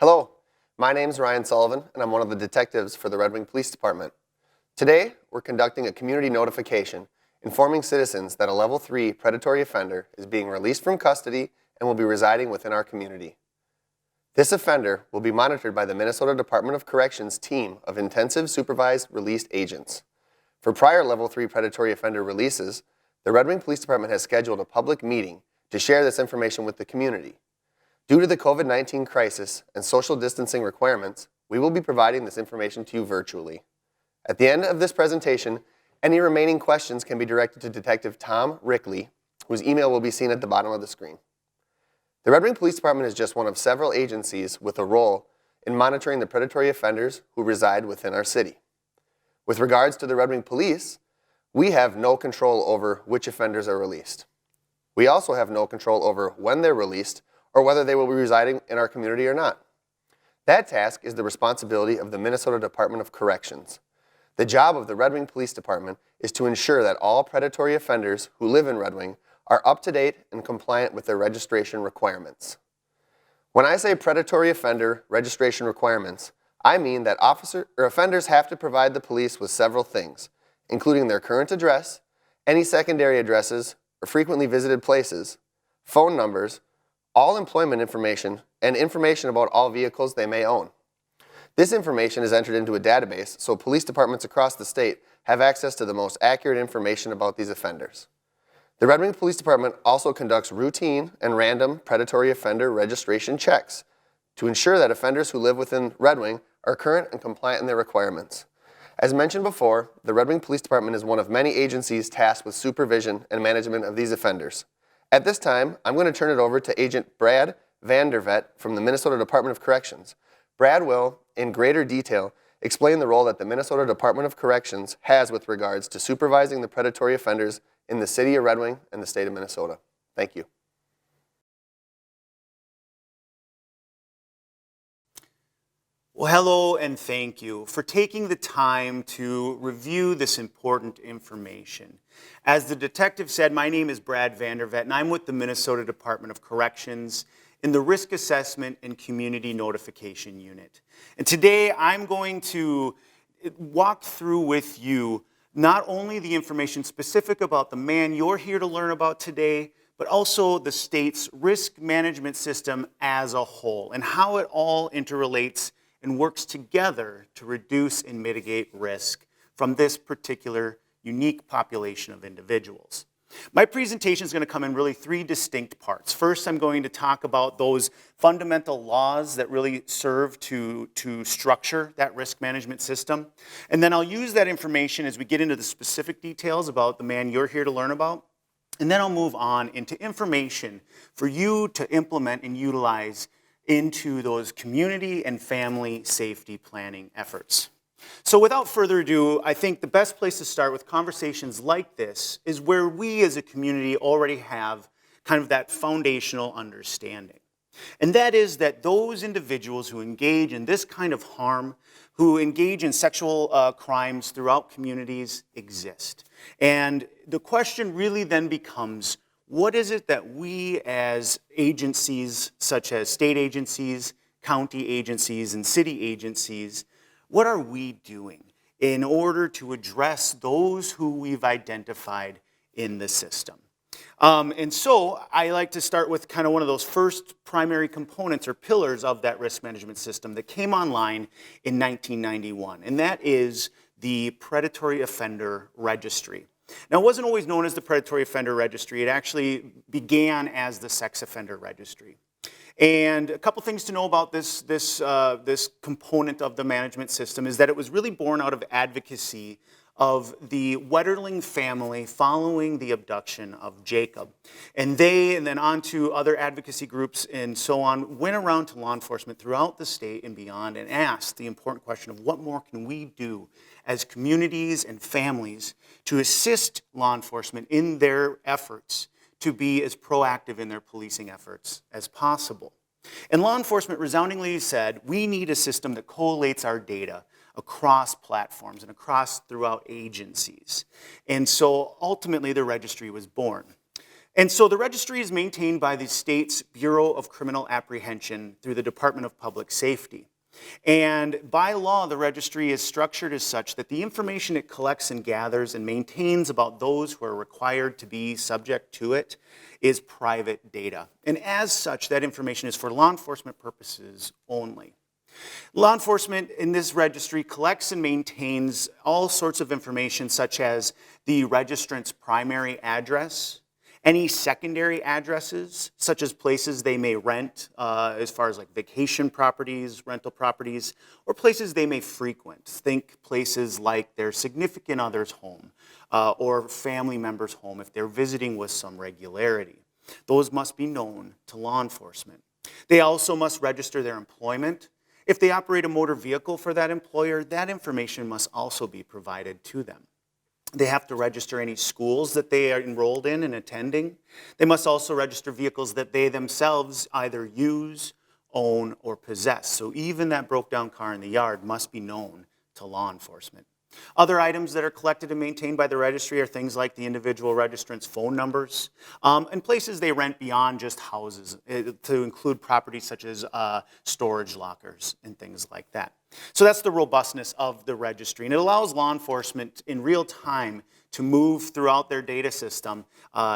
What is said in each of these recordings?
Hello, my name is Ryan Sullivan, and I'm one of the detectives for the Red Wing Police Department. Today, we're conducting a community notification informing citizens that a Level 3 predatory offender is being released from custody and will be residing within our community. This offender will be monitored by the Minnesota Department of Corrections team of intensive supervised released agents. For prior Level 3 predatory offender releases, the Red Wing Police Department has scheduled a public meeting to share this information with the community. Due to the COVID-19 crisis and social distancing requirements, we will be providing this information to you virtually. At the end of this presentation, any remaining questions can be directed to Detective Tom Rickley, whose email will be seen at the bottom of the screen. The Red Wing Police Department is just one of several agencies with a role in monitoring the predatory offenders who reside within our city. With regards to the Red Wing Police, we have no control over which offenders are released. We also have no control over when they're released or whether they will be residing in our community or not. That task is the responsibility of the Minnesota Department of Corrections. The job of the Red Wing Police Department is to ensure that all predatory offenders who live in Red Wing are up to date and compliant with their registration requirements. When I say predatory offender registration requirements, I mean that offenders have to provide the police with several things, including their current address, any secondary addresses or frequently visited places, phone numbers, all employment information, and information about all vehicles they may own. This information is entered into a database so police departments across the state have access to the most accurate information about these offenders. The Red Wing Police Department also conducts routine and random predatory offender registration checks to ensure that offenders who live within Red Wing are current and compliant in their requirements. As mentioned before, the Red Wing Police Department is one of many agencies tasked with supervision and management of these offenders. At this time, I'm going to turn it over to Agent Brad Vandervet from the Minnesota Department of Corrections. Brad will, in greater detail, explain the role that the Minnesota Department of Corrections has with regards to supervising the predatory offenders in the city of Red Wing and the state of Minnesota. Thank you. Well, hello and thank you for taking the time to review this important information. As the detective said, my name is Brad Vandervet, and I'm with the Minnesota Department of Corrections in the Risk Assessment and Community Notification Unit. And today I'm going to walk through with you not only the information specific about the man you're here to learn about today, but also the state's risk management system as a whole and how it all interrelates and works together to reduce and mitigate risk from this particular unique population of individuals. My presentation is going to come in really three distinct parts. First, I'm going to talk about those fundamental laws that really serve to structure that risk management system. And then I'll use that information as we get into the specific details about the man you're here to learn about. And then I'll move on into information for you to implement and utilize into those community and family safety planning efforts. So without further ado, I think the best place to start with conversations like this is where we as a community already have kind of that foundational understanding. And that is that those individuals who engage in this kind of harm, who engage in sexual crimes throughout communities exist. And the question really then becomes, what is it that we as agencies, such as state agencies, county agencies, and city agencies, what are we doing in order to address those who we've identified in the system? And so I like to start with kind of one of those first primary components or pillars of that risk management system that came online in 1991, and that is the Predatory Offender Registry. Now, it wasn't always known as the Predatory Offender Registry. It actually began as the Sex Offender Registry. And a couple things to know about this component of the management system is that it was really born out of advocacy of the Wetterling family following the abduction of Jacob. And they, and then on to other advocacy groups and so on, went around to law enforcement throughout the state and beyond and asked the important question of what more can we do as communities and families to assist law enforcement in their efforts to be as proactive in their policing efforts as possible. And law enforcement resoundingly said, we need a system that collates our data across platforms and throughout agencies. And so ultimately the registry was born. And so the registry is maintained by the state's Bureau of Criminal Apprehension through the Department of Public Safety. And by law, the registry is structured as such that the information it collects and gathers and maintains about those who are required to be subject to it is private data. And as such, that information is for law enforcement purposes only. Law enforcement in this registry collects and maintains all sorts of information such as the registrant's primary address, any secondary addresses, such as places they may rent, as far as like vacation properties, rental properties, or places they may frequent. Think places like their significant other's home or family member's home if they're visiting with some regularity. Those must be known to law enforcement. They also must register their employment. If they operate a motor vehicle for that employer, that information must also be provided to them. They have to register any schools that they are enrolled in and attending. They must also register vehicles that they themselves either use, own, or possess. So even that broke down car in the yard must be known to law enforcement. Other items that are collected and maintained by the registry are things like the individual registrant's phone numbers and places they rent beyond just houses to include properties such as storage lockers and things like that. So that's the robustness of the registry, and it allows law enforcement in real time to move throughout their data system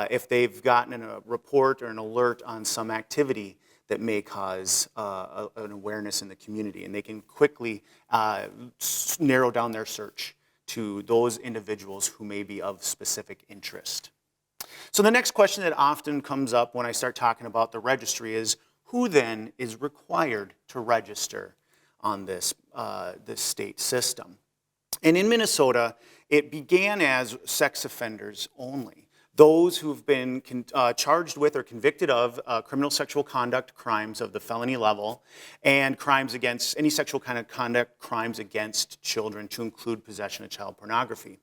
if they've gotten a report or an alert on some activity that may cause an awareness in the community, and they can quickly narrow down their search to those individuals who may be of specific interest. So the next question that often comes up when I start talking about the registry is, who then is required to register on this state system? And in Minnesota, it began as sex offenders only. Those who have been charged with or convicted of criminal sexual conduct crimes of the felony level and crimes against any sexual kind of conduct crimes against children, to include possession of child pornography.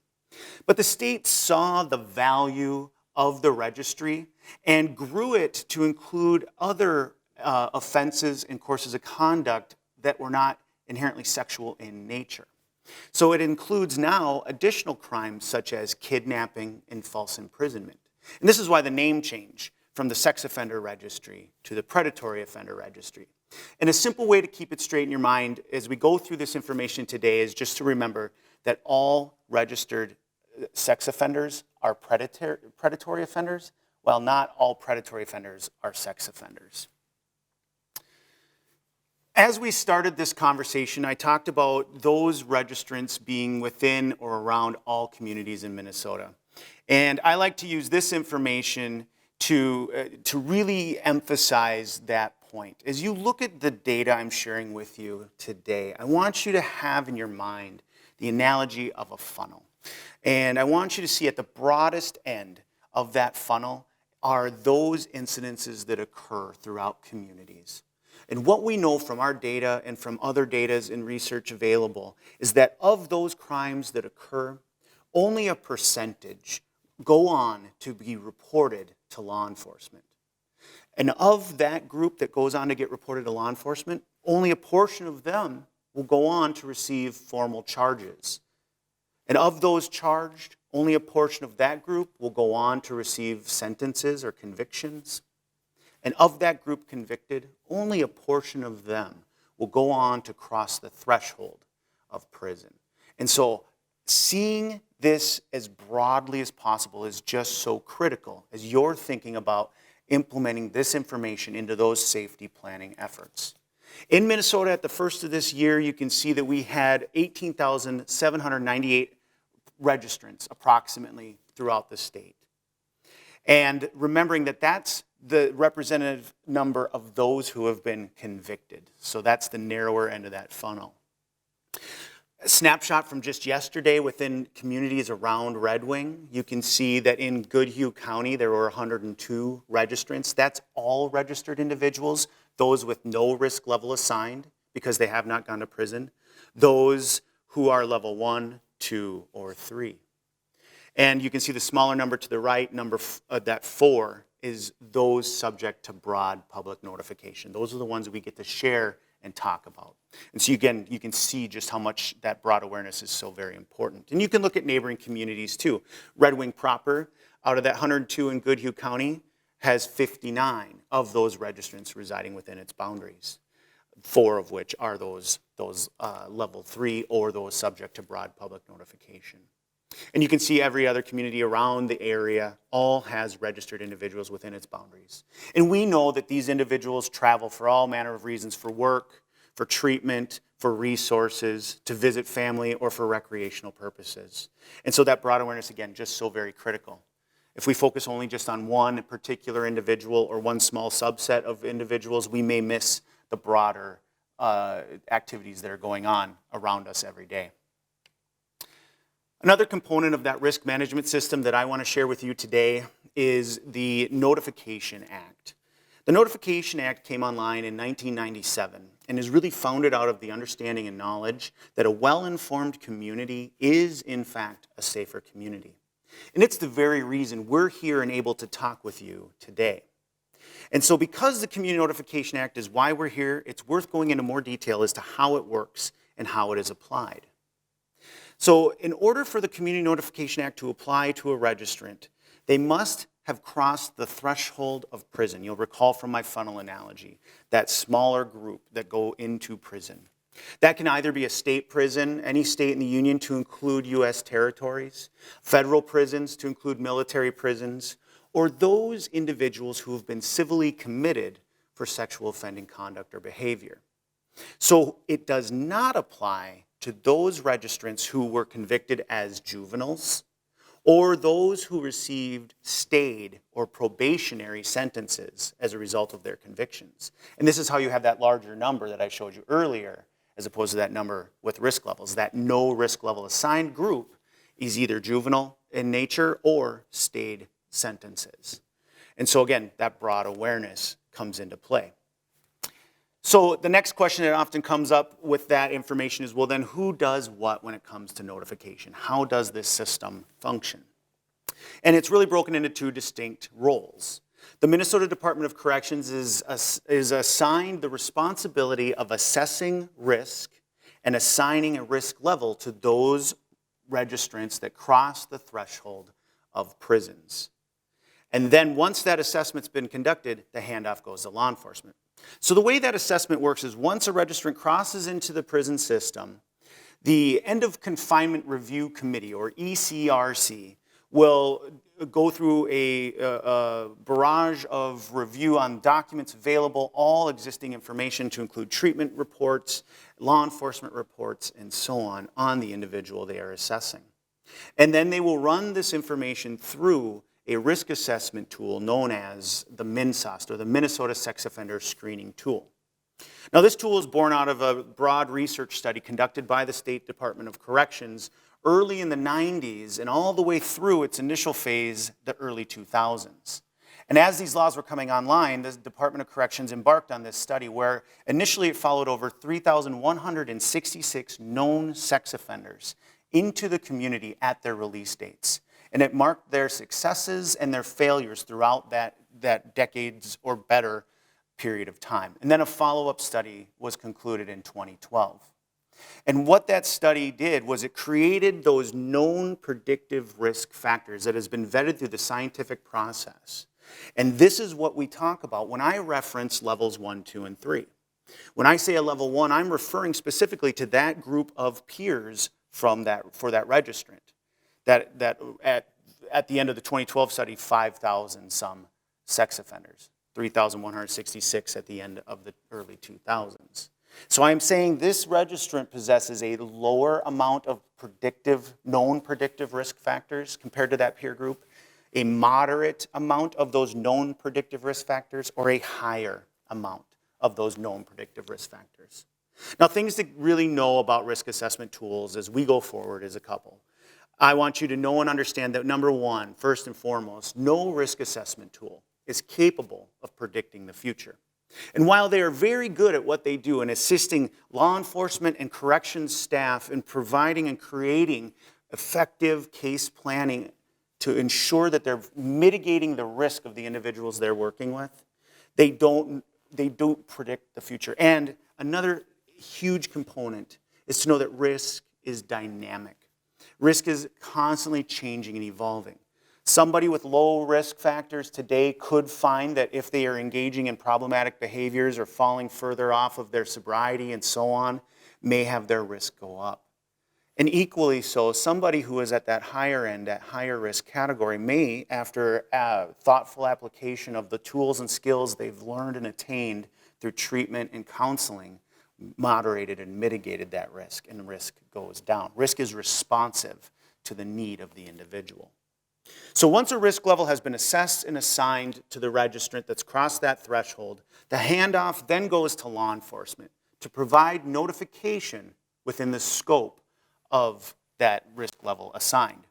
But the state saw the value of the registry and grew it to include other offenses and courses of conduct that were not inherently sexual in nature. So it includes now additional crimes such as kidnapping and false imprisonment. And this is why the name change from the sex offender registry to the predatory offender registry. And a simple way to keep it straight in your mind as we go through this information today is just to remember that all registered sex offenders are predatory offenders, while not all predatory offenders are sex offenders. As we started this conversation, I talked about those registrants being within or around all communities in Minnesota. And I like to use this information to really emphasize that point. As you look at the data I'm sharing with you today, I want you to have in your mind the analogy of a funnel. And I want you to see at the broadest end of that funnel are those incidences that occur throughout communities. And what we know from our data and from other data and research available is that of those crimes that occur, only a percentage go on to be reported to law enforcement. And of that group that goes on to get reported to law enforcement, only a portion of them will go on to receive formal charges. And of those charged, only a portion of that group will go on to receive sentences or convictions. And of that group convicted, only a portion of them will go on to cross the threshold of prison. And so seeing this as broadly as possible is just so critical as you're thinking about implementing this information into those safety planning efforts. In Minnesota, at the first of this year, you can see that we had 18,798 registrants approximately throughout the state. And remembering that that's the representative number of those who have been convicted. So that's the narrower end of that funnel. A snapshot from just yesterday within communities around Red Wing, you can see that in Goodhue County there were 102 registrants. That's all registered individuals, those with no risk level assigned because they have not gone to prison, those who are level 1, 2, or 3. And you can see the smaller number to the right, that 4, is those subject to broad public notification. Those are the ones that we get to share and talk about. And so again, you can see just how much that broad awareness is so very important. And you can look at neighboring communities too. Red Wing proper, out of that 102 in Goodhue County, has 59 of those registrants residing within its boundaries, 4 of which are those level 3 or those subject to broad public notification. And you can see every other community around the area all has registered individuals within its boundaries. And we know that these individuals travel for all manner of reasons, for work, for treatment, for resources, to visit family, or for recreational purposes. And so that broad awareness, again, just so very critical. If we focus only just on one particular individual or one small subset of individuals, we may miss the broader activities that are going on around us every day. Another component of that risk management system that I want to share with you today is the Notification Act. The Notification Act came online in 1997 and is really founded out of the understanding and knowledge that a well-informed community is, in fact, a safer community. And it's the very reason we're here and able to talk with you today. And so because the Community Notification Act is why we're here, it's worth going into more detail as to how it works and how it is applied. So in order for the Community Notification Act to apply to a registrant, they must have crossed the threshold of prison. You'll recall from my funnel analogy, that smaller group that go into prison. That can either be a state prison, any state in the union to include U.S. territories, federal prisons to include military prisons, or those individuals who have been civilly committed for sexual offending conduct or behavior. So it does not apply to those registrants who were convicted as juveniles or those who received stayed or probationary sentences as a result of their convictions. And this is how you have that larger number that I showed you earlier, as opposed to that number with risk levels. That no risk level assigned group is either juvenile in nature or stayed sentences. And so again, that broad awareness comes into play. So the next question that often comes up with that information is, well then who does what when it comes to notification? How does this system function? And it's really broken into 2 distinct roles. The Minnesota Department of Corrections is assigned the responsibility of assessing risk and assigning a risk level to those registrants that cross the threshold of prisons. And then once that assessment's been conducted, the handoff goes to law enforcement. So the way that assessment works is once a registrant crosses into the prison system, the End of Confinement Review Committee, or ECRC, will go through a barrage of review on documents available, all existing information to include treatment reports, law enforcement reports, and so on the individual they are assessing. And then they will run this information through a risk assessment tool known as the MinSOST, or the Minnesota Sex Offender Screening Tool. Now this tool is born out of a broad research study conducted by the State Department of Corrections early in the 90s and all the way through its initial phase, the early 2000s. And as these laws were coming online, the Department of Corrections embarked on this study where initially it followed over 3,166 known sex offenders into the community at their release dates. And it marked their successes and their failures throughout that decades or better period of time. And then a follow-up study was concluded in 2012. And what that study did was it created those known predictive risk factors that has been vetted through the scientific process. And this is what we talk about when I reference levels 1, 2, and 3. When I say a level 1, I'm referring specifically to that group of peers for that registrant. That at the end of the 2012 study, 5,000 some sex offenders, 3,166 at the end of the early 2000s. So I'm saying this registrant possesses a lower amount of known predictive risk factors compared to that peer group, a moderate amount of those known predictive risk factors, or a higher amount of those known predictive risk factors. Now, things to really know about risk assessment tools as we go forward is a couple. I want you to know and understand that number 1, first and foremost, no risk assessment tool is capable of predicting the future. And while they are very good at what they do in assisting law enforcement and corrections staff in providing and creating effective case planning to ensure that they're mitigating the risk of the individuals they're working with, they don't predict the future. And another huge component is to know that risk is dynamic. Risk is constantly changing and evolving. Somebody with low risk factors today could find that if they are engaging in problematic behaviors or falling further off of their sobriety and so on, may have their risk go up. And equally so, somebody who is at that higher end, that higher risk category may, after thoughtful application of the tools and skills they've learned and attained through treatment and counseling, moderated and mitigated that risk, and the risk goes down. Risk is responsive to the need of the individual. So once a risk level has been assessed and assigned to the registrant that's crossed that threshold, the handoff then goes to law enforcement to provide notification within the scope of that risk level assigned.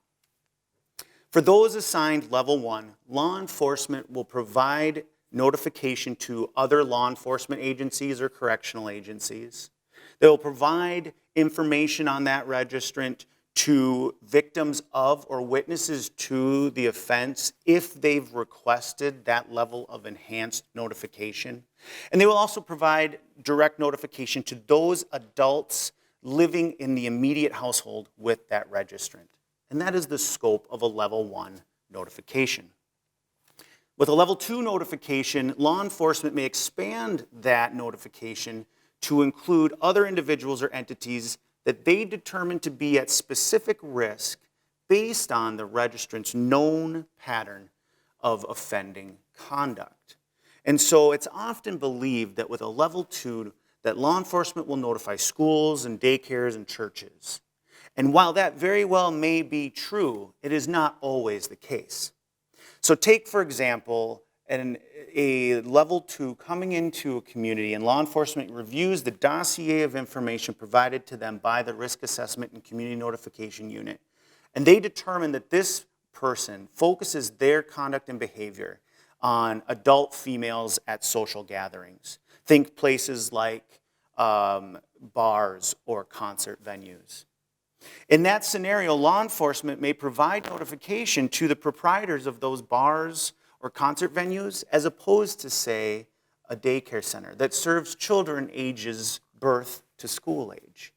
For those assigned level 1, law enforcement will provide notification to other law enforcement agencies or correctional agencies. They will provide information on that registrant to victims of or witnesses to the offense if they've requested that level of enhanced notification. And they will also provide direct notification to those adults living in the immediate household with that registrant. And that is the scope of a level 1 notification. With a level 2 notification, law enforcement may expand that notification to include other individuals or entities that they determine to be at specific risk based on the registrant's known pattern of offending conduct. And so it's often believed that with a level 2, that law enforcement will notify schools and daycares and churches. And while that very well may be true, it is not always the case. So take, for example, a level 2 coming into a community, and law enforcement reviews the dossier of information provided to them by the Risk Assessment and Community Notification Unit. And they determine that this person focuses their conduct and behavior on adult females at social gatherings. Think places like bars or concert venues. In that scenario, law enforcement may provide notification to the proprietors of those bars or concert venues as opposed to, say, a daycare center that serves children ages birth to school age.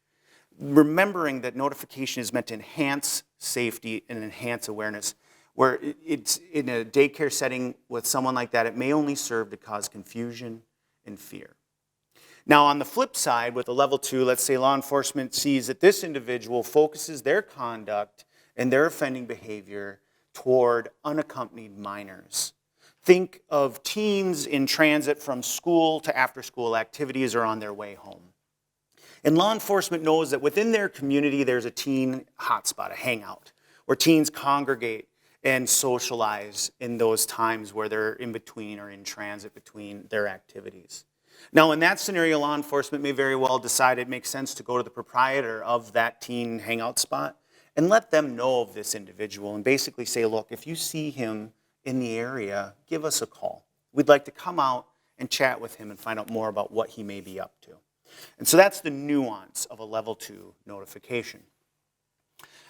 Remembering that notification is meant to enhance safety and enhance awareness. Where it's in a daycare setting with someone like that, it may only serve to cause confusion and fear. Now, on the flip side, with a level 2, let's say law enforcement sees that this individual focuses their conduct and their offending behavior toward unaccompanied minors. Think of teens in transit from school to after-school activities or on their way home. And law enforcement knows that within their community, there's a teen hotspot, a hangout, where teens congregate and socialize in those times where they're in between or in transit between their activities. Now, in that scenario, law enforcement may very well decide it makes sense to go to the proprietor of that teen hangout spot and let them know of this individual and basically say, look, if you see him in the area, give us a call. We'd like to come out and chat with him and find out more about what he may be up to. And so that's the nuance of a level 2 notification.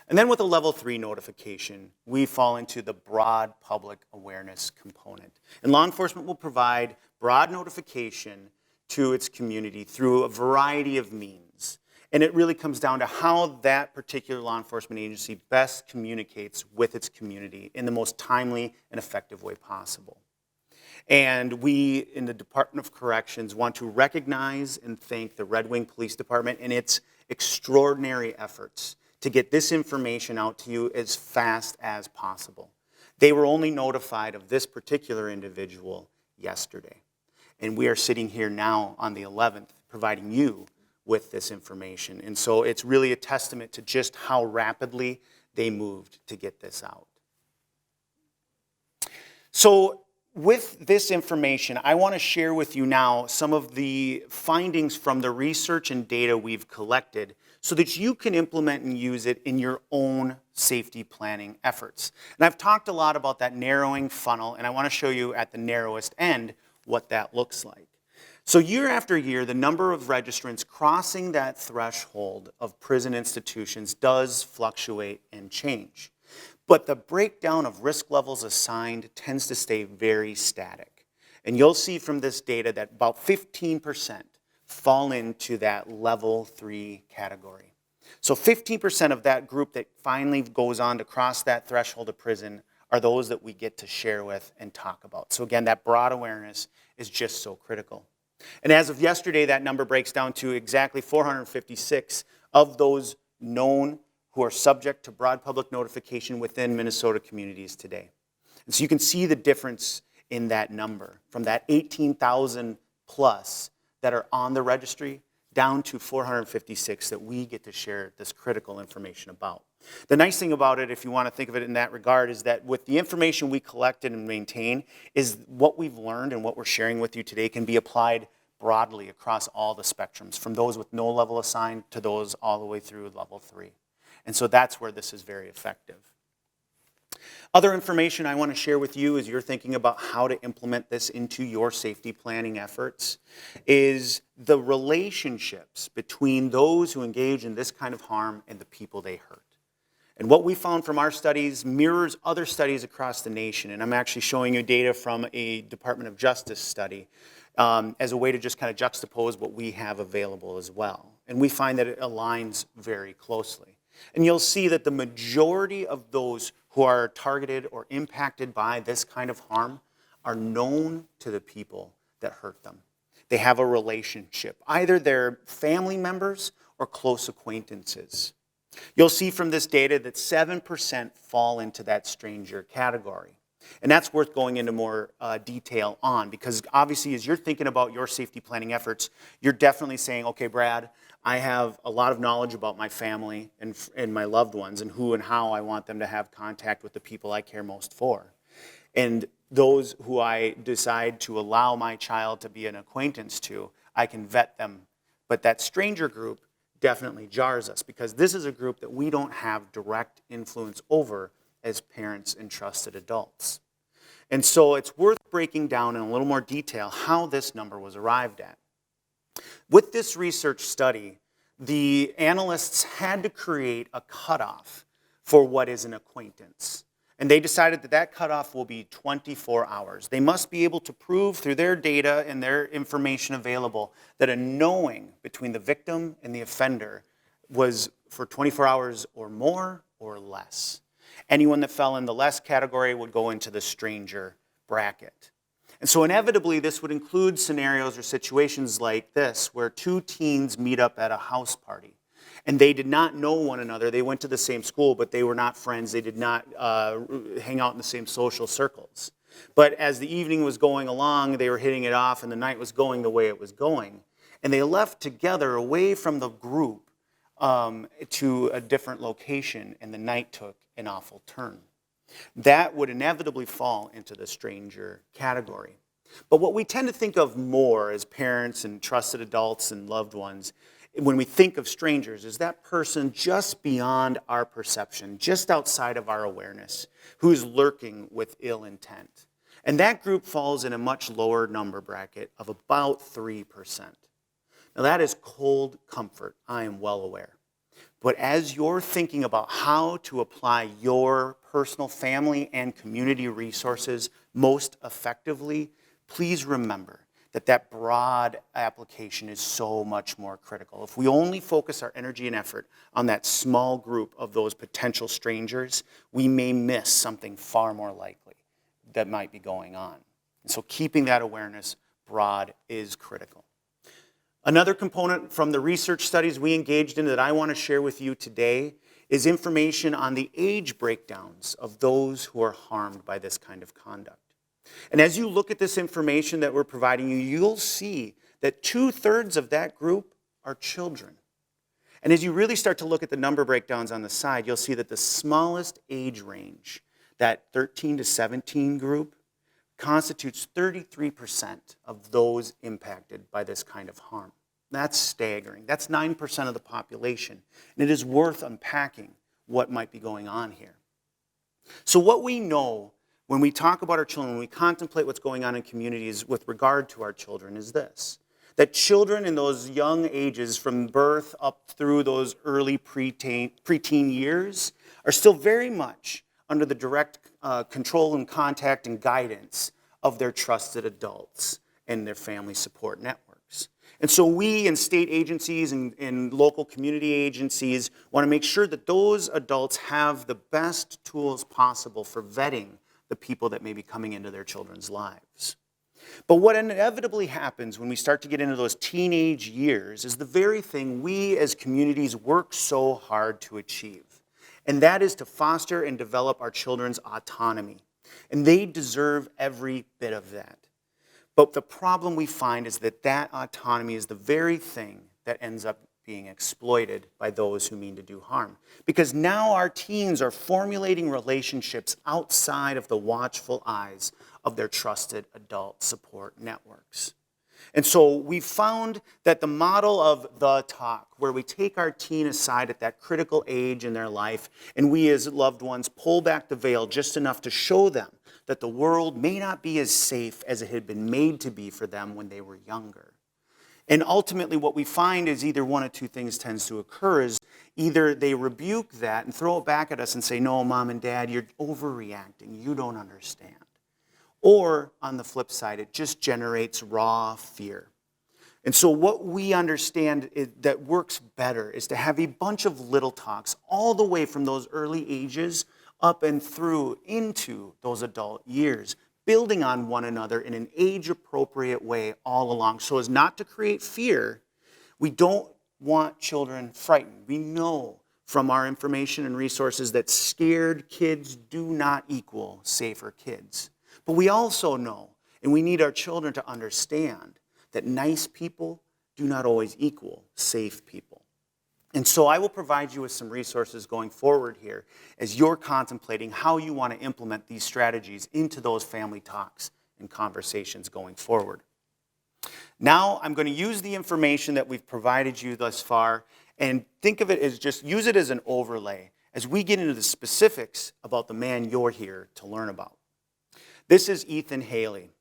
And then with a level 3 notification, we fall into the broad public awareness component. And law enforcement will provide broad notification to its community through a variety of means. And it really comes down to how that particular law enforcement agency best communicates with its community in the most timely and effective way possible. And we, in the Department of Corrections, want to recognize and thank the Red Wing Police Department and its extraordinary efforts to get this information out to you as fast as possible. They were only notified of this particular individual yesterday. And we are sitting here now on the 11th providing you with this information. And so it's really a testament to just how rapidly they moved to get this out. So with this information, I want to share with you now some of the findings from the research and data we've collected so that you can implement and use it in your own safety planning efforts. And I've talked a lot about that narrowing funnel, and I want to show you at the narrowest end what that looks like. So year after year, the number of registrants crossing that threshold of prison institutions does fluctuate and change. But the breakdown of risk levels assigned tends to stay very static. And you'll see from this data that about 15% fall into that level 3 category. So 15% of that group that finally goes on to cross that threshold of prison are those that we get to share with and talk about. So again, that broad awareness is just so critical. And as of yesterday, that number breaks down to exactly 456 of those known who are subject to broad public notification within Minnesota communities today. And so you can see the difference in that number from that 18,000 plus that are on the registry down to 456 that we get to share this critical information about. The nice thing about it, if you want to think of it in that regard, is that with the information we collected and maintain, is what we've learned and what we're sharing with you today can be applied broadly across all the spectrums, from those with no level assigned to those all the way through level 3. And so that's where this is very effective. Other information I want to share with you as you're thinking about how to implement this into your safety planning efforts is the relationships between those who engage in this kind of harm and the people they hurt. And what we found from our studies mirrors other studies across the nation. And I'm actually showing you data from a Department of Justice study as a way to just kind of juxtapose what we have available as well. And we find that it aligns very closely. And you'll see that the majority of those who are targeted or impacted by this kind of harm are known to the people that hurt them. They have a relationship. Either they're family members or close acquaintances. You'll see from this data that 7% fall into that stranger category. And that's worth going into more detail on, because obviously as you're thinking about your safety planning efforts, you're definitely saying, okay, Brad, I have a lot of knowledge about my family and my loved ones and who and how I want them to have contact with the people I care most for. And those who I decide to allow my child to be an acquaintance to, I can vet them. But that stranger group definitely jars us, because this is a group that we don't have direct influence over as parents and trusted adults. And so it's worth breaking down in a little more detail how this number was arrived at. With this research study, the analysts had to create a cutoff for what is an acquaintance. And they decided that that cutoff will be 24 hours. They must be able to prove through their data and their information available that a knowing between the victim and the offender was for 24 hours or more or less. Anyone that fell in the less category would go into the stranger bracket. And so inevitably, this would include scenarios or situations like this, where two teens meet up at a house party. And they did not know one another. They went to the same school, but they were not friends. They did not hang out in the same social circles. But as the evening was going along, they were hitting it off, and the night was going the way it was going. And they left together away from the group to a different location, and the night took an awful turn. That would inevitably fall into the stranger category. But what we tend to think of more as parents and trusted adults and loved ones, when we think of strangers, is that person just beyond our perception, just outside of our awareness, who's lurking with ill intent. And that group falls in a much lower number bracket of about 3%. Now that is cold comfort, I am well aware. But as you're thinking about how to apply your personal family and community resources most effectively, please remember that that broad application is so much more critical. If we only focus our energy and effort on that small group of those potential strangers, we may miss something far more likely that might be going on. And so keeping that awareness broad is critical. Another component from the research studies we engaged in that I want to share with you today is information on the age breakdowns of those who are harmed by this kind of conduct. And as you look at this information that we're providing you, you'll see that 2/3 of that group are children. And as you really start to look at the number breakdowns on the side, you'll see that the smallest age range, that 13 to 17 group, constitutes 33% of those impacted by this kind of harm. That's staggering. That's 9% of the population. And it is worth unpacking what might be going on here. So what we know when we talk about our children, when we contemplate what's going on in communities with regard to our children, is this: that children in those young ages, from birth up through those early preteen years, are still very much under the direct control and contact and guidance of their trusted adults and their family support network. networks. And so we in state agencies and local community agencies want to make sure that those adults have the best tools possible for vetting the people that may be coming into their children's lives. But what inevitably happens when we start to get into those teenage years is the very thing we as communities work so hard to achieve. And that is to foster and develop our children's autonomy. And they deserve every bit of that. But the problem we find is that that autonomy is the very thing that ends up being exploited by those who mean to do harm. Because now our teens are formulating relationships outside of the watchful eyes of their trusted adult support networks. And so we found that the model of the talk, where we take our teen aside at that critical age in their life, and we as loved ones pull back the veil just enough to show them that the world may not be as safe as it had been made to be for them when they were younger. And ultimately what we find is either one of two things tends to occur is either they rebuke that and throw it back at us and say, no, mom and dad, you're overreacting, you don't understand. Or on the flip side, it just generates raw fear. And so what we understand that works better is to have a bunch of little talks all the way from those early ages up and through into those adult years, building on one another in an age-appropriate way all along, so as not to create fear. We don't want children frightened. We know from our information and resources that scared kids do not equal safer kids. But we also know, and we need our children to understand, that nice people do not always equal safe people. And so I will provide you with some resources going forward here as you're contemplating how you want to implement these strategies into those family talks and conversations going forward. Now I'm going to use the information that we've provided you thus far and think of it as just use it as an overlay as we get into the specifics about the man you're here to learn about. This is Ethan Haley.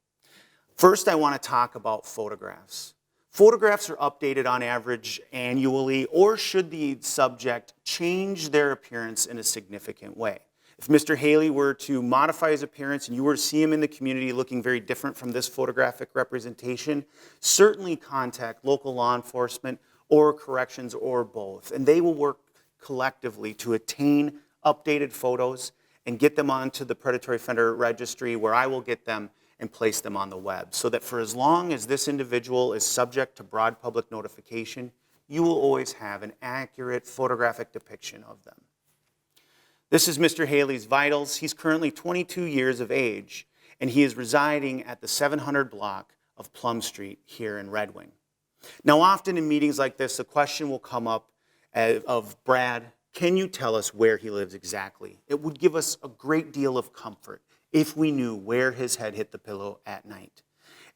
First, I want to talk about photographs. Photographs are updated on average annually, or should the subject change their appearance in a significant way. If Mr. Haley were to modify his appearance and you were to see him in the community looking very different from this photographic representation, certainly contact local law enforcement or corrections or both. And they will work collectively to attain updated photos and get them onto the Predatory Offender Registry, where I will get them and place them on the web, so that for as long as this individual is subject to broad public notification, you will always have an accurate photographic depiction of them. This is Mr. Haley's vitals. He's currently 22 years of age, and he is residing at the 700 block of Plum Street here in Red Wing. Now, often in meetings like this, the question will come up of, Brad, can you tell us where he lives exactly? It would give us a great deal of comfort if we knew where his head hit the pillow at night.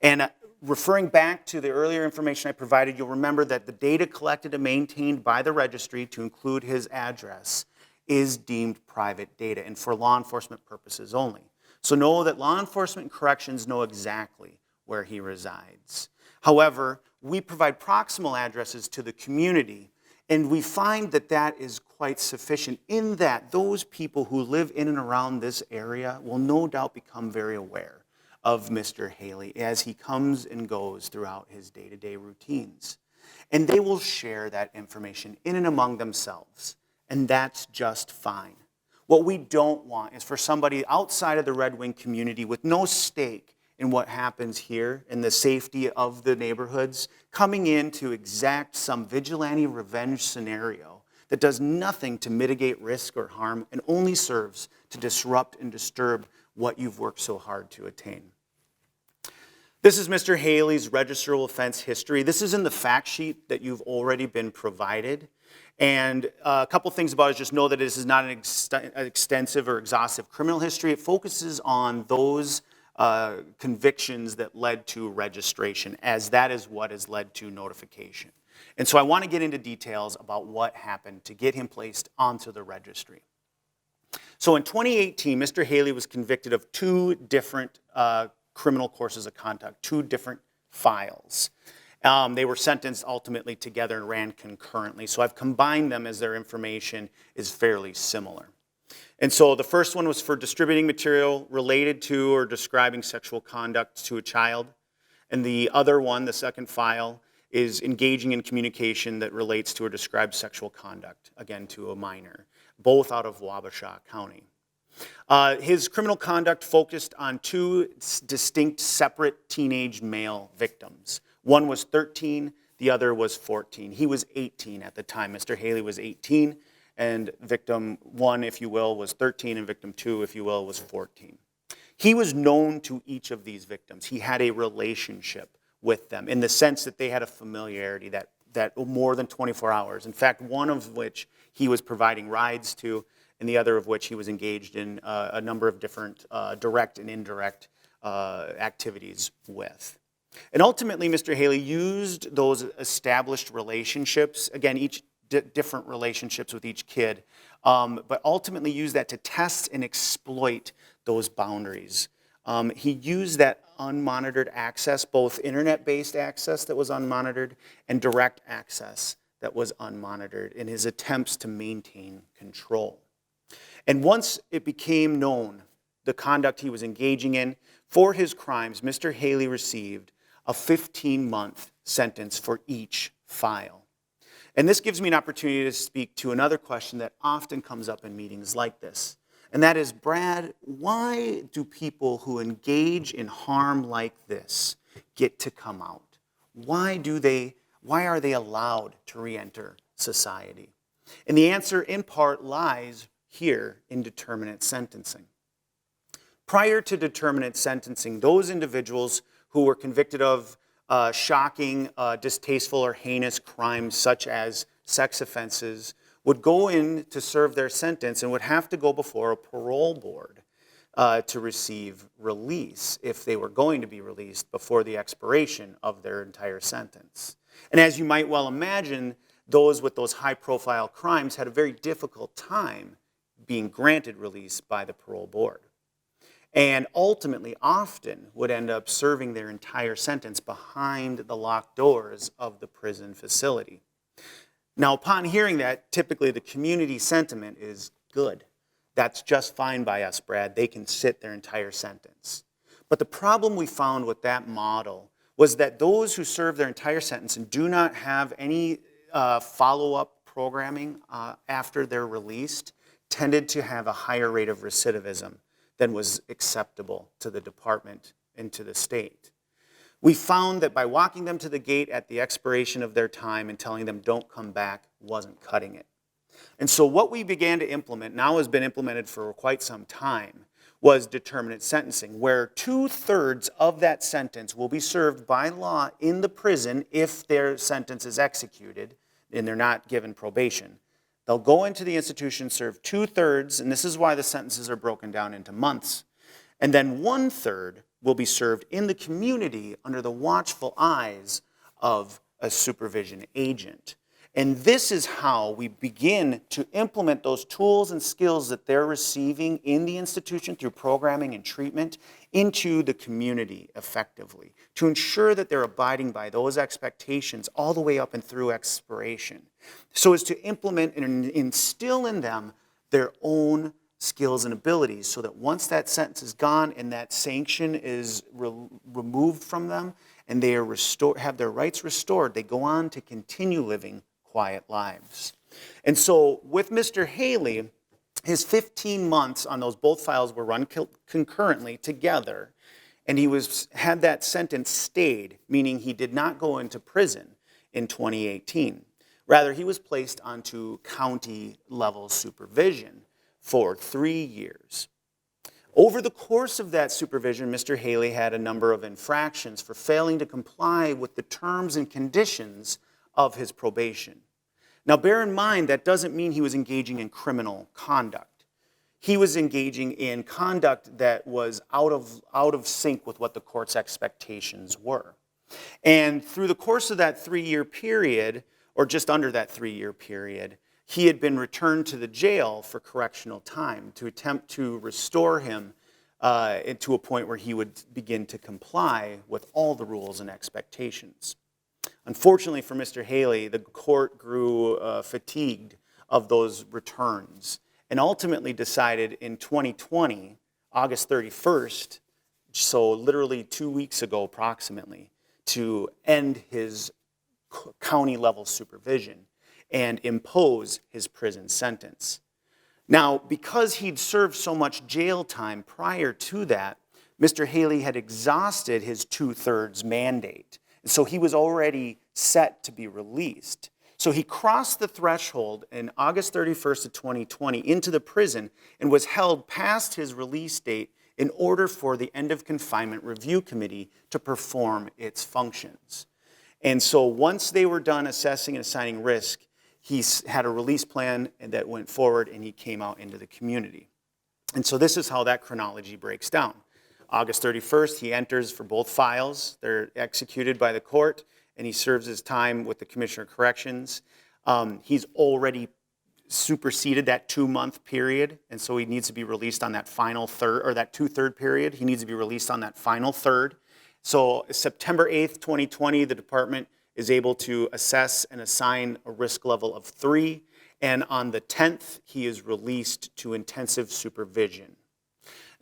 And referring back to the earlier information I provided, you'll remember that the data collected and maintained by the registry to include his address is deemed private data and for law enforcement purposes only. So know that law enforcement and corrections know exactly where he resides. However, we provide proximal addresses to the community, and we find that that is quite sufficient in that those people who live in and around this area will no doubt become very aware of Mr. Haley as he comes and goes throughout his day-to-day routines. And they will share that information in and among themselves, and that's just fine. What we don't want is for somebody outside of the Red Wing community with no stake in what happens here in the safety of the neighborhoods, coming in to exact some vigilante revenge scenario that does nothing to mitigate risk or harm and only serves to disrupt and disturb what you've worked so hard to attain. This is Mr. Haley's registrable offense history. This is in the fact sheet that you've already been provided. And a couple things about it, just know that this is not an extensive or exhaustive criminal history. It focuses on those convictions that led to registration, as that is what has led to notification. And so I want to get into details about what happened to get him placed onto the registry. So in 2018, Mr. Haley was convicted of two different criminal courses of conduct, two different files. They were sentenced ultimately together and ran concurrently. So I've combined them as their information is fairly similar. And so the first one was for distributing material related to or describing sexual conduct to a child. And the other one, the second file, is engaging in communication that relates to or describes sexual conduct, again, to a minor, both out of Wabasha County. His criminal conduct focused on two distinct, separate teenage male victims. One was 13, the other was 14. He was 18 at the time. Mr. Haley was 18, and victim one, if you will, was 13, and victim two, if you will, was 14. He was known to each of these victims. He had a relationship with them in the sense that they had a familiarity that more than 24 hours. In fact, one of which he was providing rides to, and the other of which he was engaged in a number of different direct and indirect activities with. And ultimately, Mr. Haley used those established relationships, again, each different relationships with each kid, but ultimately used that to test and exploit those boundaries. He used that unmonitored access, both internet-based access that was unmonitored and direct access that was unmonitored in his attempts to maintain control. And once it became known the conduct he was engaging in for his crimes, Mr. Haley received a 15-month sentence for each file. And this gives me an opportunity to speak to another question that often comes up in meetings like this. And that is, Brad, why do people who engage in harm like this get to come out? Why are they allowed to re-enter society? And the answer in part lies here in determinate sentencing. Prior to determinate sentencing, those individuals who were convicted of shocking, distasteful, or heinous crimes such as sex offenses would go in to serve their sentence and would have to go before a parole board to receive release if they were going to be released before the expiration of their entire sentence. And as you might well imagine, those with those high-profile crimes had a very difficult time being granted release by the parole board, and ultimately often would end up serving their entire sentence behind the locked doors of the prison facility. Now, upon hearing that, typically the community sentiment is good. That's just fine by us, Brad. They can sit their entire sentence. But the problem we found with that model was that those who serve their entire sentence and do not have any follow-up programming after they're released tended to have a higher rate of recidivism than was acceptable to the department and to the state. We found that by walking them to the gate at the expiration of their time and telling them don't come back wasn't cutting it. And so what we began to implement, now has been implemented for quite some time, was determinate sentencing, where 2/3 of that sentence will be served by law in the prison if their sentence is executed and they're not given probation. They'll go into the institution, serve 2/3, and this is why the sentences are broken down into months. And then 1/3 will be served in the community under the watchful eyes of a supervision agent. And this is how we begin to implement those tools and skills that they're receiving in the institution through programming and treatment into the community effectively, to ensure that they're abiding by those expectations all the way up and through expiration, so as to implement and instill in them their own skills and abilities, so that once that sentence is gone and that sanction is removed from them and they are have their rights restored, they go on to continue living quiet lives. And so with Mr. Haley, his 15 months on those both files were run concurrently together, and he had that sentence stayed, meaning he did not go into prison in 2018. Rather, he was placed onto county-level supervision for 3 years. Over the course of that supervision, Mr. Haley had a number of infractions for failing to comply with the terms and conditions of his probation. Now, bear in mind, that doesn't mean he was engaging in criminal conduct. He was engaging in conduct that was out of sync with what the court's expectations were. And through the course of that 3-year period, or just under that 3-year period, he had been returned to the jail for correctional time to attempt to restore him to a point where he would begin to comply with all the rules and expectations. Unfortunately for Mr. Haley, the court grew fatigued of those returns and ultimately decided in 2020, August 31st, so literally 2 weeks ago approximately, to end his county level supervision and impose his prison sentence. Now, because he'd served so much jail time prior to that, Mr. Haley had exhausted his 2/3 mandate. So he was already set to be released. So he crossed the threshold in August 31st of 2020 into the prison and was held past his release date in order for the End of Confinement Review Committee to perform its functions. And so once they were done assessing and assigning risk, he had a release plan that went forward and he came out into the community. And so this is how that chronology breaks down. August 31st, he enters for both files. They're executed by the court, and he serves his time with the Commissioner of Corrections. He's already superseded that 2-month period, and so he needs to be released on that final third, or that 2/3 period. He needs to be released on that final third. So September 8th, 2020, the department is able to assess and assign a risk level of 3, and on the 10th, he is released to intensive supervision.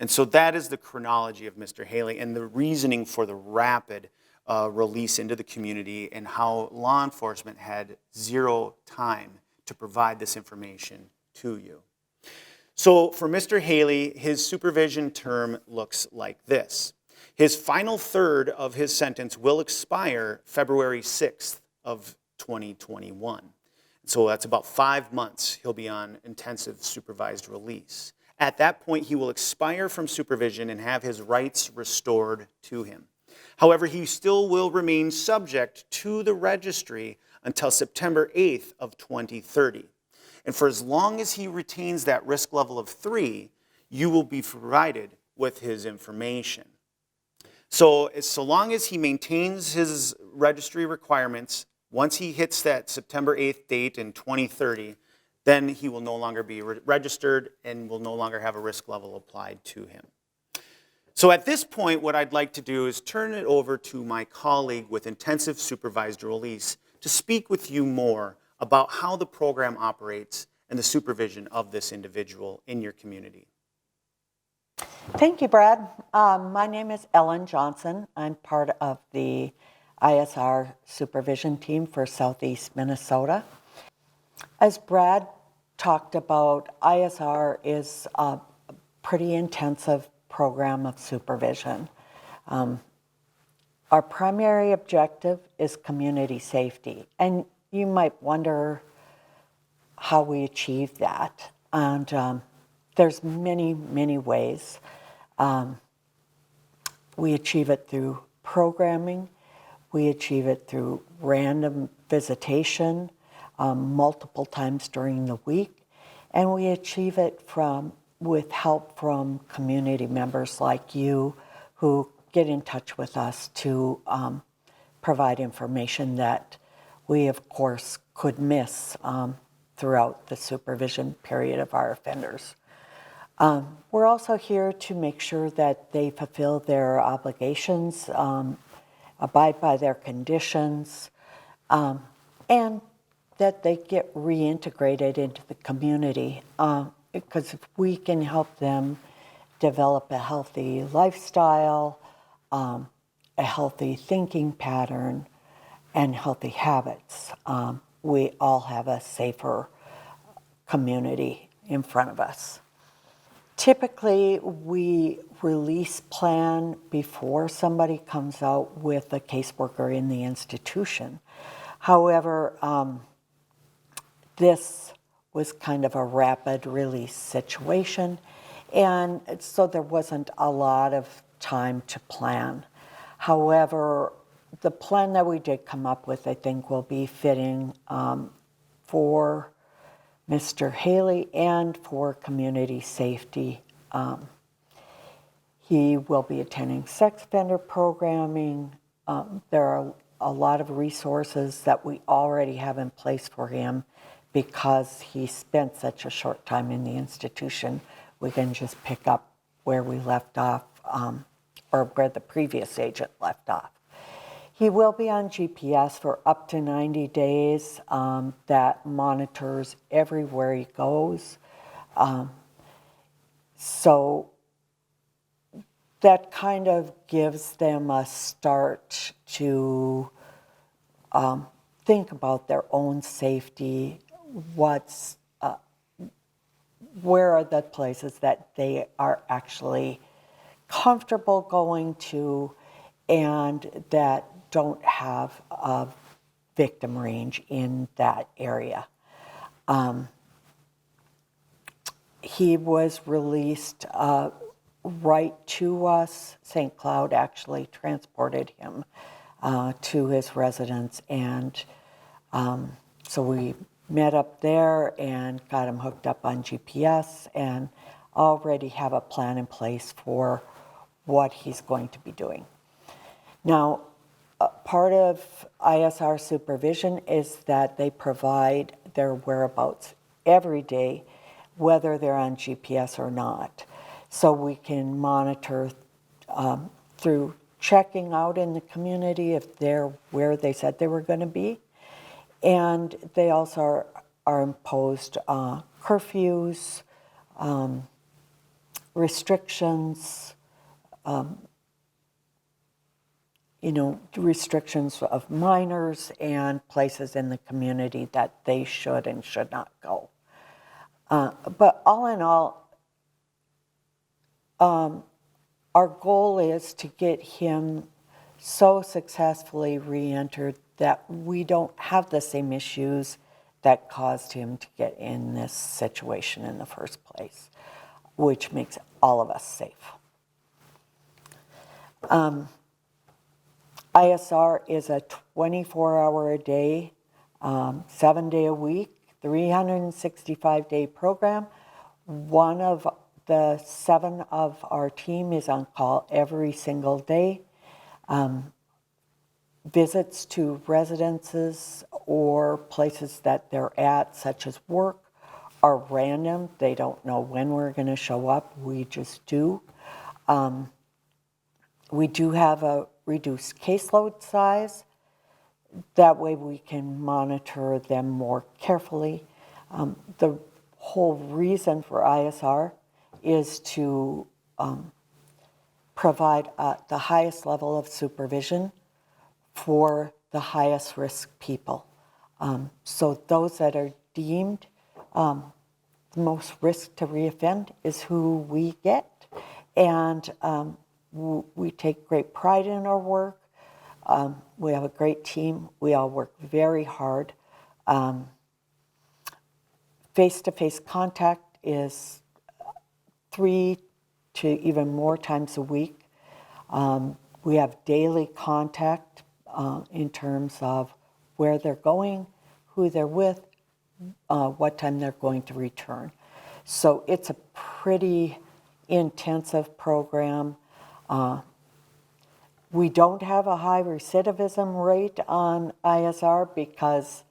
And so that is the chronology of Mr. Haley and the reasoning for the rapid release into the community and how law enforcement had zero time to provide this information to you. So for Mr. Haley, his supervision term looks like this. His final third of his sentence will expire February 6th of 2021. So that's about 5 months he'll be on intensive supervised release. At that point, he will expire from supervision and have his rights restored to him. However, he still will remain subject to the registry until September 8th of 2030. And for as long as he retains that risk level of 3, you will be provided with his information. So long as he maintains his registry requirements, once he hits that September 8th date in 2030, then he will no longer be registered and will no longer have a risk level applied to him. So at this point, what I'd like to do is turn it over to my colleague with intensive supervised release to speak with you more about how the program operates and the supervision of this individual in your community. Thank you, Brad. My name is Ellen Johnson. I'm part of the ISR Supervision Team for Southeast Minnesota. As Brad talked about, ISR is a pretty intensive program of supervision. Our primary objective is community safety, and you might wonder how we achieve that. And there's many, many ways. We achieve it through programming. We achieve it through random visitation, multiple times during the week, and we achieve it with help from community members like you who get in touch with us to provide information that we, of course, could miss throughout the supervision period of our offenders. We're also here to make sure that they fulfill their obligations, abide by their conditions, and that they get reintegrated into the community. Because if we can help them develop a healthy lifestyle, a healthy thinking pattern, and healthy habits, we all have a safer community in front of us. Typically, we release plan before somebody comes out with a caseworker in the institution. However, this was kind of a rapid release situation, and so there wasn't a lot of time to plan. However, the plan that we did come up with, I think, will be fitting for Mr. Haley and for community safety. He will be attending sex offender programming. There are a lot of resources that we already have in place for him because he spent such a short time in the institution. We can just pick up where we left off, or where the previous agent left off. He will be on GPS for up to 90 days. That monitors everywhere he goes. So that kind of gives them a start to think about their own safety, where are the places that they are actually comfortable going to and that don't have a victim range in that area. He was released right to us. St. Cloud actually transported him to his residence, and so we met up there and got him hooked up on GPS and already have a plan in place for what he's going to be doing. Now, part of ISR supervision is that they provide their whereabouts every day, whether they're on GPS or not. So we can monitor through checking out in the community if they're where they said they were going to be. And they also are imposed curfews, restrictions, restrictions of minors and places in the community that they should and should not go. But all in all, our goal is to get him so successfully re-entered that we don't have the same issues that caused him to get in this situation in the first place, which makes all of us safe. ISR is a 24-hour-a-day, 7-day-a-week, 365-day program. One of the 7 of our team is on call every single day. Visits to residences or places that they're at, such as work, are random. They don't know when we're going to show up. We just do. We do have a reduced caseload size. That way we can monitor them more carefully. The whole reason for ISR is to provide the highest level of supervision for the highest risk people. So those that are deemed the most risk to reoffend is who we get. And we take great pride in our work. We have a great team. We all work very hard. Face-to-face contact is 3 to even more times a week. We have daily contact in terms of where they're going, who they're with, what time they're going to return. So it's a pretty intensive program. We don't have a high recidivism rate on ISR because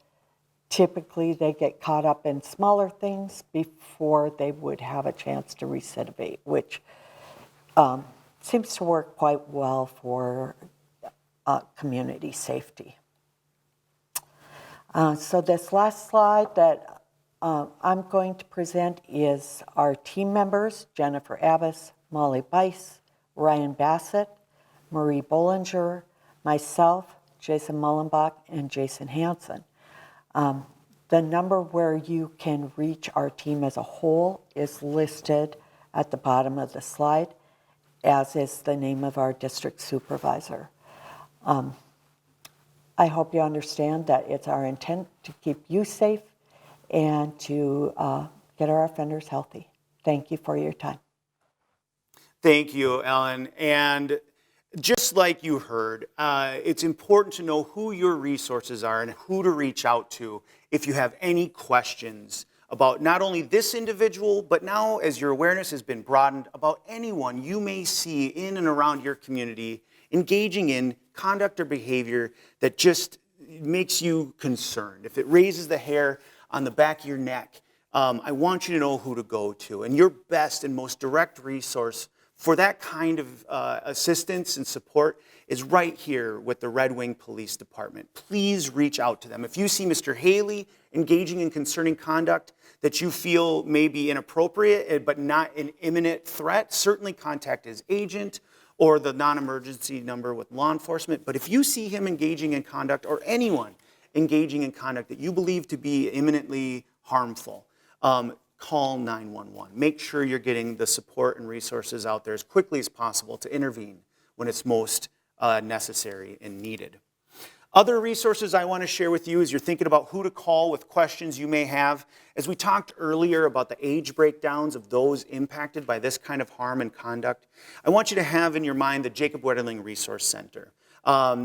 typically they get caught up in smaller things before they would have a chance to recidivate, which seems to work quite well for community safety. So this last slide that I'm going to present is our team members: Jennifer Abbas, Molly Bice, Ryan Bassett, Marie Bollinger, myself, Jason Mullenbach, and Jason Hansen. The number where you can reach our team as a whole is listed at the bottom of the slide, as is the name of our district supervisor. I hope you understand that it's our intent to keep you safe and to get our offenders healthy. Thank you for your time. Thank you, Ellen. And just like you heard, it's important to know who your resources are and who to reach out to if you have any questions about not only this individual, but now as your awareness has been broadened, about anyone you may see in and around your community engaging in conduct or behavior that just makes you concerned. If it raises the hair on the back of your neck, I want you to know who to go to. And your best and most direct resource for that kind of assistance and support is right here with the Red Wing Police Department. Please reach out to them. If you see Mr. Haley engaging in concerning conduct that you feel may be inappropriate but not an imminent threat, certainly contact his agent or the non-emergency number with law enforcement. But if you see him engaging in conduct, or anyone engaging in conduct that you believe to be imminently harmful, call 911. Make sure you're getting the support and resources out there as quickly as possible to intervene when it's most necessary and needed. Other resources I want to share with you as you're thinking about who to call with questions you may have. As we talked earlier about the age breakdowns of those impacted by this kind of harm and conduct, I want you to have in your mind the Jacob Wetterling Resource Center.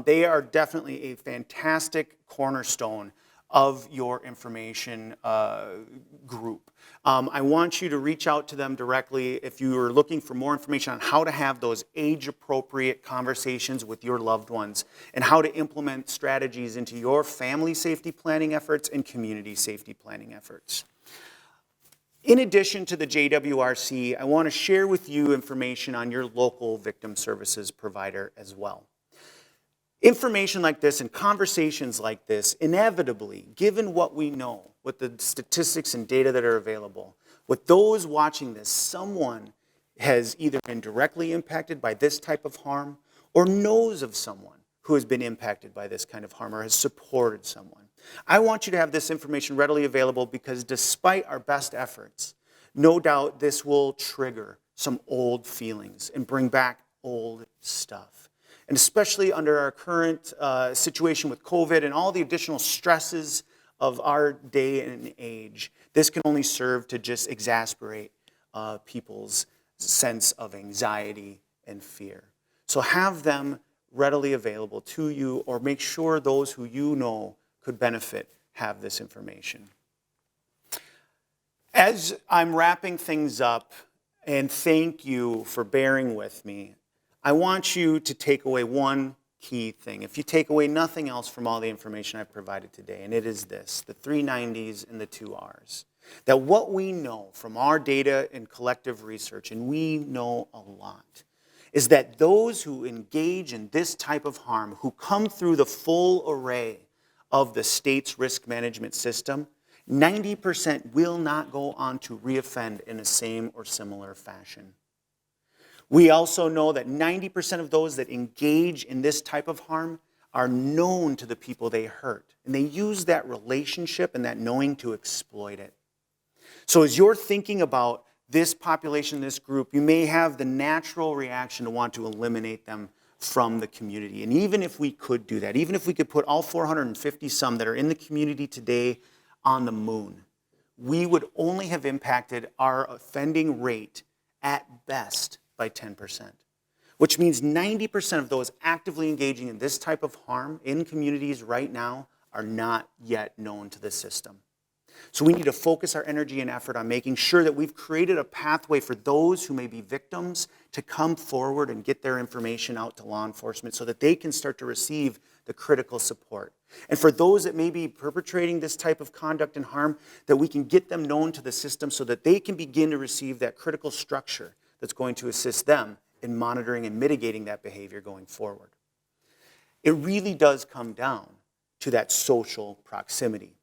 They are definitely a fantastic cornerstone of your information group. I want you to reach out to them directly if you are looking for more information on how to have those age-appropriate conversations with your loved ones and how to implement strategies into your family safety planning efforts and community safety planning efforts. In addition to the JWRC, I want to share with you information on your local victim services provider as well. Information like this and conversations like this, inevitably, given what we know, with the statistics and data that are available, with those watching this, someone has either been directly impacted by this type of harm or knows of someone who has been impacted by this kind of harm or has supported someone. I want you to have this information readily available because despite our best efforts, no doubt this will trigger some old feelings and bring back old stuff. And especially under our current situation with COVID and all the additional stresses of our day and age, this can only serve to just exasperate people's sense of anxiety and fear. So have them readily available to you, or make sure those who you know could benefit have this information. As I'm wrapping things up, and thank you for bearing with me, I want you to take away one key thing. If you take away nothing else from all the information I've provided today, and it is this, the 3 90s and the 2 Rs, that what we know from our data and collective research, and we know a lot, is that those who engage in this type of harm, who come through the full array of the state's risk management system, 90% will not go on to reoffend in the same or similar fashion. We also know that 90% of those that engage in this type of harm are known to the people they hurt. And they use that relationship and that knowing to exploit it. So as you're thinking about this population, this group, you may have the natural reaction to want to eliminate them from the community. And even if we could do that, even if we could put all 450 some that are in the community today on the moon, we would only have impacted our offending rate at best by 10%, which means 90% of those actively engaging in this type of harm in communities right now are not yet known to the system. So we need to focus our energy and effort on making sure that we've created a pathway for those who may be victims to come forward and get their information out to law enforcement so that they can start to receive the critical support. And for those that may be perpetrating this type of conduct and harm, that we can get them known to the system so that they can begin to receive that critical structure that's going to assist them in monitoring and mitigating that behavior going forward. It really does come down to that social proximity.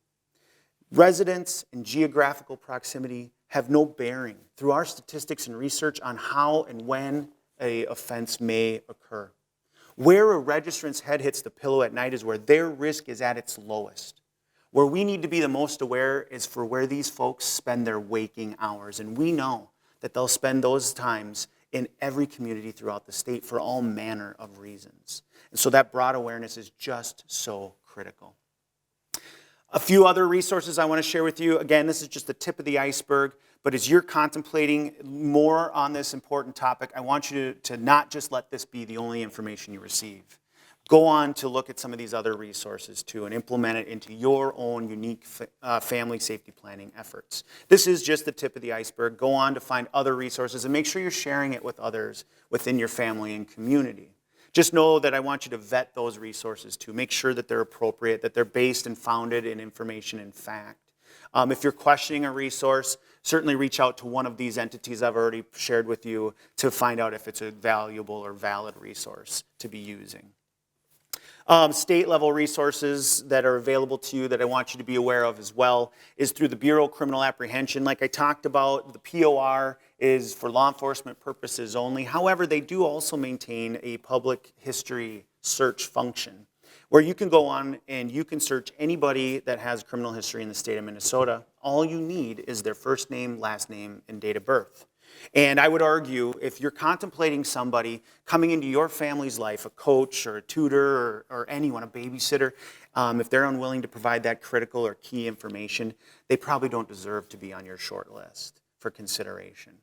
Residence and geographical proximity have no bearing through our statistics and research on how and when an offense may occur. Where a registrant's head hits the pillow at night is where their risk is at its lowest. Where we need to be the most aware is for where these folks spend their waking hours. And we know that they'll spend those times in every community throughout the state for all manner of reasons. And so that broad awareness is just so critical. A few other resources I want to share with you. Again, this is just the tip of the iceberg, but as you're contemplating more on this important topic, I want you to not just let this be the only information you receive. Go on to look at some of these other resources too and implement it into your own unique family safety planning efforts. This is just the tip of the iceberg. Go on to find other resources and make sure you're sharing it with others within your family and community. Just know that I want you to vet those resources too. Make sure that they're appropriate, that they're based and founded in information and fact. If you're questioning a resource, certainly reach out to one of these entities I've already shared with you to find out if it's a valuable or valid resource to be using. State level resources that are available to you that I want you to be aware of as well is through the Bureau of Criminal Apprehension. Like I talked about, the POR is for law enforcement purposes only. However, they do also maintain a public history search function where you can go on and you can search anybody that has criminal history in the state of Minnesota. All you need is their first name, last name, and date of birth. And I would argue, if you're contemplating somebody coming into your family's life, a coach or a tutor or anyone, a babysitter, if they're unwilling to provide that critical or key information, they probably don't deserve to be on your short list for consideration.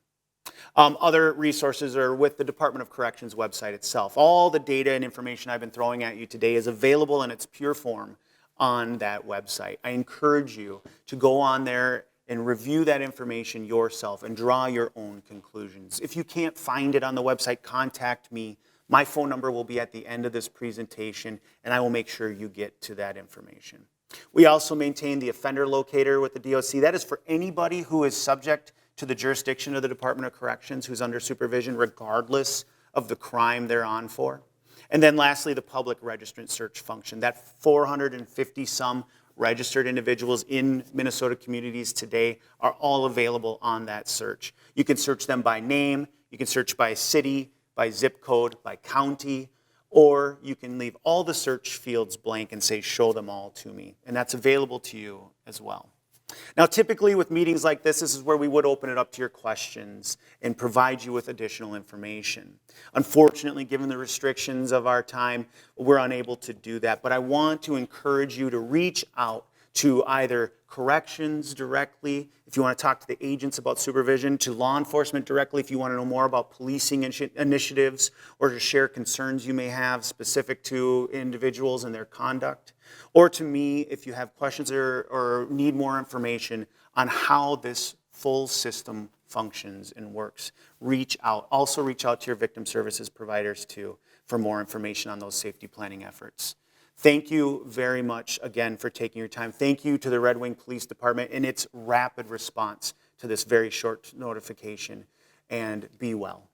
Other resources are with the Department of Corrections website itself. All the data and information I've been throwing at you today is available in its pure form on that website. I encourage you to go on there and review that information yourself and draw your own conclusions. If you can't find it on the website, contact me. My phone number will be at the end of this presentation, and I will make sure you get to that information. We also maintain the offender locator with the DOC. That is for anybody who is subject to the jurisdiction of the Department of Corrections, who's under supervision, regardless of the crime they're on for. And then lastly, the public registrant search function. That 450-some registered individuals in Minnesota communities today are all available on that search. You can search them by name, you can search by city, by zip code, by county, or you can leave all the search fields blank and say, show them all to me. And that's available to you as well. Now, typically with meetings like this is where we would open it up to your questions and provide you with additional information. Unfortunately, given the restrictions of our time, we're unable to do that. But I want to encourage you to reach out to either corrections directly, if you want to talk to the agents about supervision, to law enforcement directly if you want to know more about policing initiatives, or to share concerns you may have specific to individuals and their conduct, or to me if you have questions or need more information on how this full system functions and works. Reach out. Also reach out to your victim services providers too for more information on those safety planning efforts. Thank you very much again for taking your time. Thank you to the Red Wing Police Department and its rapid response to this very short notification, and be well.